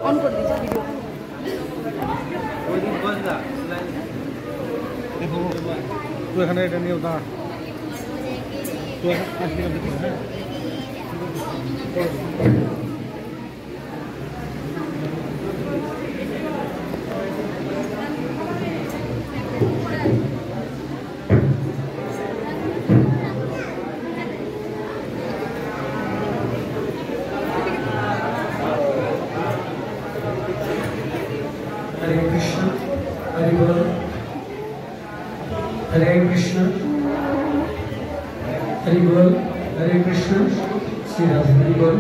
On कर दीजिए video. देखो तो এখানে এটা নিয়ে দাঁড়া তো আজকে দেখো হ্যাঁ Hare Krishna, Hare Bol, Hare Krishna, Hare Bol, Hare Krishna, Sri Ram, Hare Bol.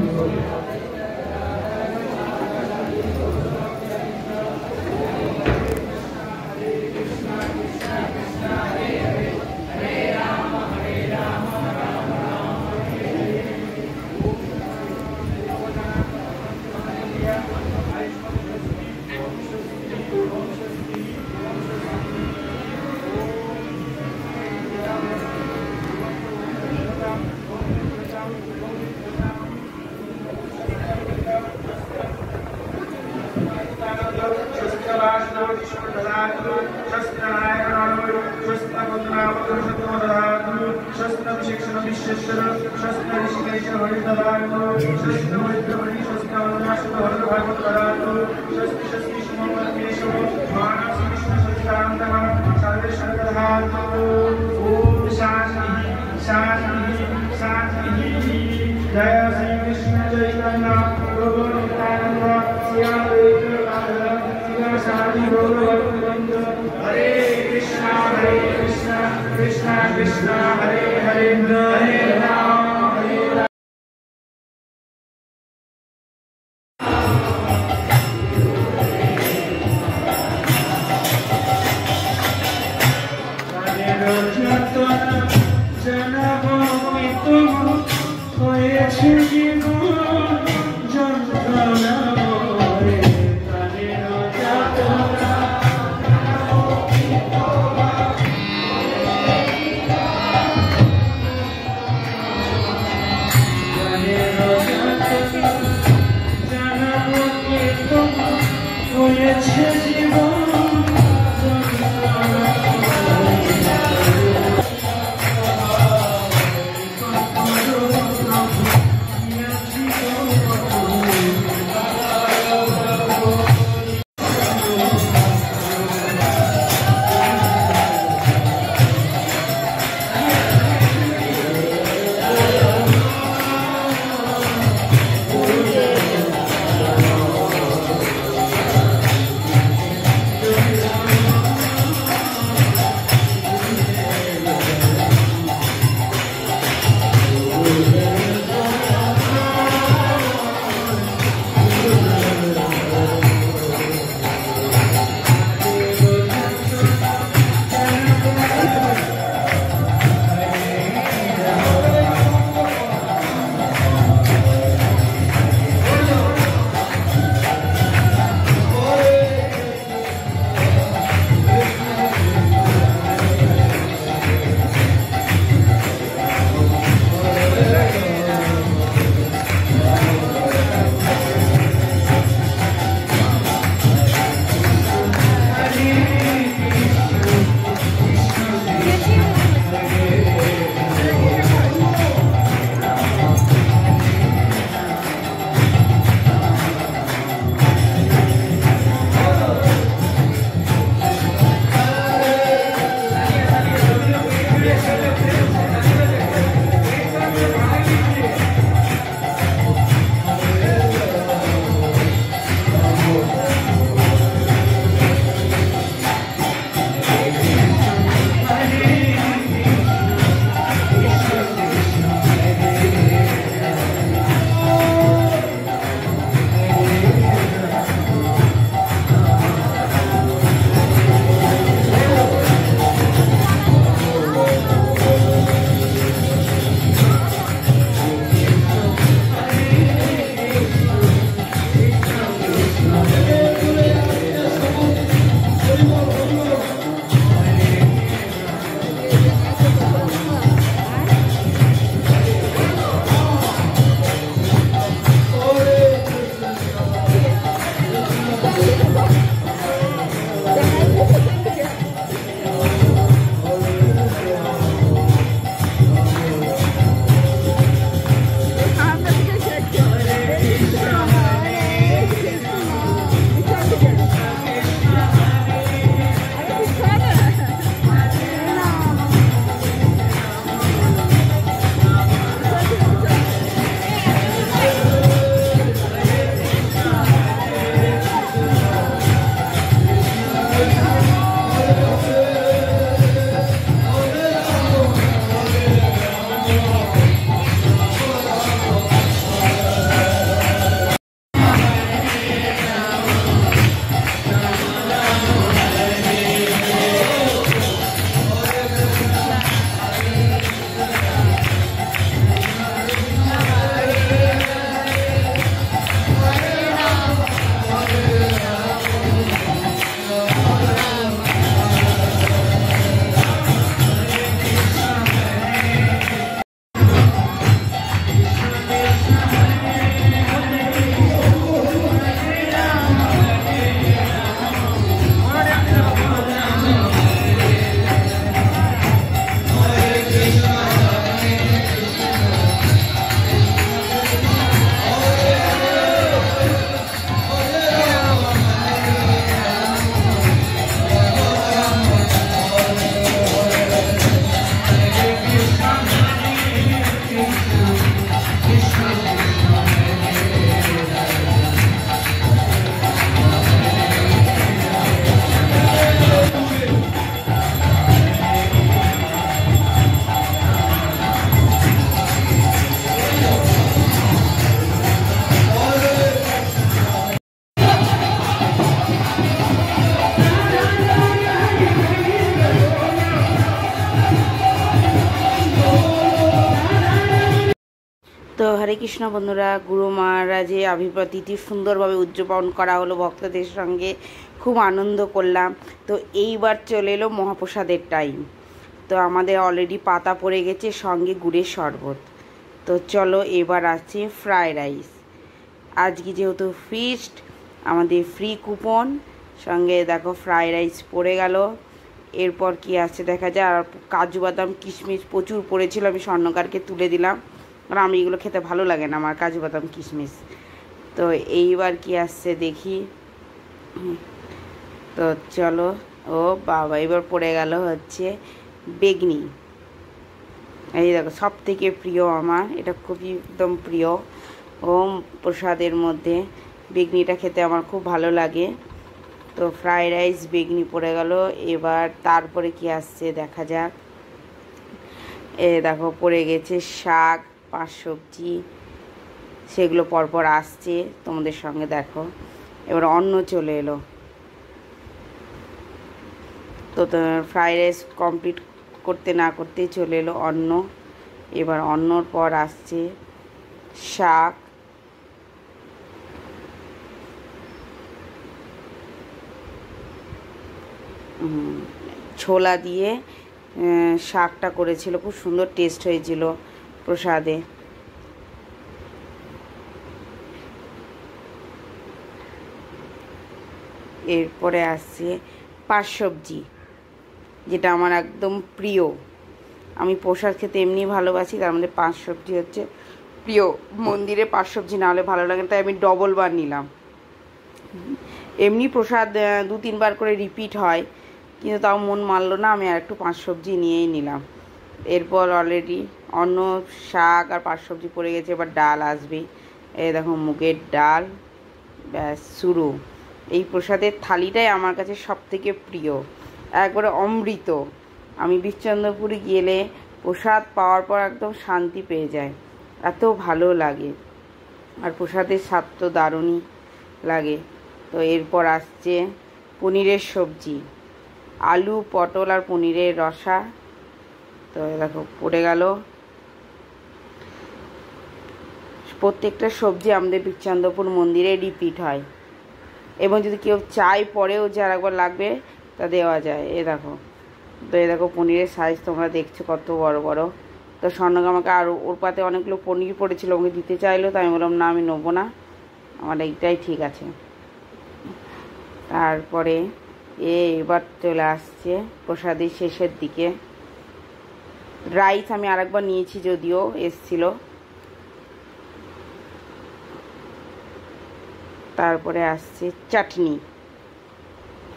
Jai Sri Krishna Chaitanya Prabhu Nityananda Sri Advaita Gadadhara Sri Gaura Bhaktivinoda Hare Krishna Krishna Krishna Hare Hare Hare Rama Hare Rama তো হরে কৃষ্ণ বন্ধুরা, গুরু মহারাজের আবির্ভাব তিথি সুন্দরভাবে উদযাপন করা হলো ভক্তদের সঙ্গে, খুব আনন্দ করলাম। তো এইবার চলে এলো মহাপ্রসাদের টাইম। তো আমাদের অলরেডি পাতা পড়ে গেছে, সঙ্গে গুড়ের শরবত। তো চলো এবার আছে ফ্রাইড রাইস। আজকে যেহেতু ফিস্ট, আমাদের ফ্রি কুপন, সঙ্গে দেখো ফ্রাইড রাইস পড়ে গেল। এরপর কি আছে দেখা যায়। আর কাজু বাদাম কিশমিশ প্রচুর পড়েছিল, আমি স্বর্ণকারকে তুলে দিলাম, কারণ আমি এগুলো খেতে ভালো লাগে না আমার কাজু বাদাম কিশমিশ। তো এইবার কি আসছে দেখি। তো চলো, ও বাবা, এবার পড়ে গেল হচ্ছে বেগনি। এই দেখো, সব থেকে প্রিয় আমার, এটা খুবই একদম প্রিয়। ও প্রসাদের মধ্যে বেগনিটা খেতে আমার খুব ভালো লাগে। তো ফ্রাইড রাইস বেগনি পড়ে গেল। এবার তারপরে কি আসছে দেখা যাক। দেখো পড়ে গেছে শাক, 5 সবজি, সেগুলো পরপর আসছে তোমাদের সঙ্গে দেখো। এবার অন্ন চলে এলো। তো ফ্রাইড রাইস কমপ্লিট করতে না করতেই চলে এলো অন্ন। এবার অন্নর পর আসছে শাক, ছোলা দিয়ে শাকটা করেছিল, খুব সুন্দর টেস্ট হয়েছিল প্রসাদে। এরপরে আসছে 5 সবজি, যেটা আমার একদম প্রিয়। আমি প্রসাদ খেতে এমনি ভালোবাসি, তার মধ্যে 5 সবজি হচ্ছে প্রিয়। মন্দিরে 5 সবজি না হলে ভালো লাগে না, তাই আমি ডবল বার নিলাম। এমনি প্রসাদ 2-3 বার করে রিপিট হয়, কিন্তু তাও মন মানলো না, আমি আর একটু 5 সবজি নিয়েই নিলাম। এরপর অলরেডি অন্য শাক আর 5 সবজি পড়ে গেছে, এবার ডাল আসবে। এই দেখো মুগের ডাল, ব্যাস শুরু। এই প্রসাদের থালিটাই আমার কাছে সব থেকে প্রিয়, একবারে অমৃত। আমি বিশ্বচন্দ্রপুরে গেলে প্রসাদ পাওয়ার পর একদম শান্তি পেয়ে যায়, এত ভালো লাগে। আর প্রসাদের স্বাদ তো দারুণই লাগে। তো এরপর আসছে পনিরের সবজি, আলু পটল আর পনিরের রসা। তো দেখো পড়ে গেল। প্রত্যেকটা সবজি আমাদের বিশ্বচন্দ্রপুর মন্দিরে রিপিট হয়, এবং যদি কেউ চায় পরেও যে আর একবার লাগবে তা দেওয়া যায়। দেখো, তো দেখো পনিরের সাইজ তোমরা দেখছো কত বড় বড়। তো স্বর্ণক আমাকে আর ওর পাতে অনেকগুলো পনির পড়েছিল, আমাকে দিতে চাইলো, তাই আমি বললাম না, আমি নেবো না, আমার এইটাই ঠিক আছে। তারপরে এবার চলে আসছে প্রসাদের শেষের দিকে। রাইস আমি আরেকবার নিয়েছি, যদিও এসছিল। তারপরে আসছে চাটনি,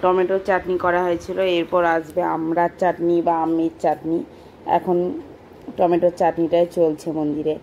টমেটোর চাটনি করা হয়েছিল। এরপর আসবে আমড়ার চাটনি বা আমের চাটনি। এখন টমেটোর চাটনিটাই চলছে মন্দিরে।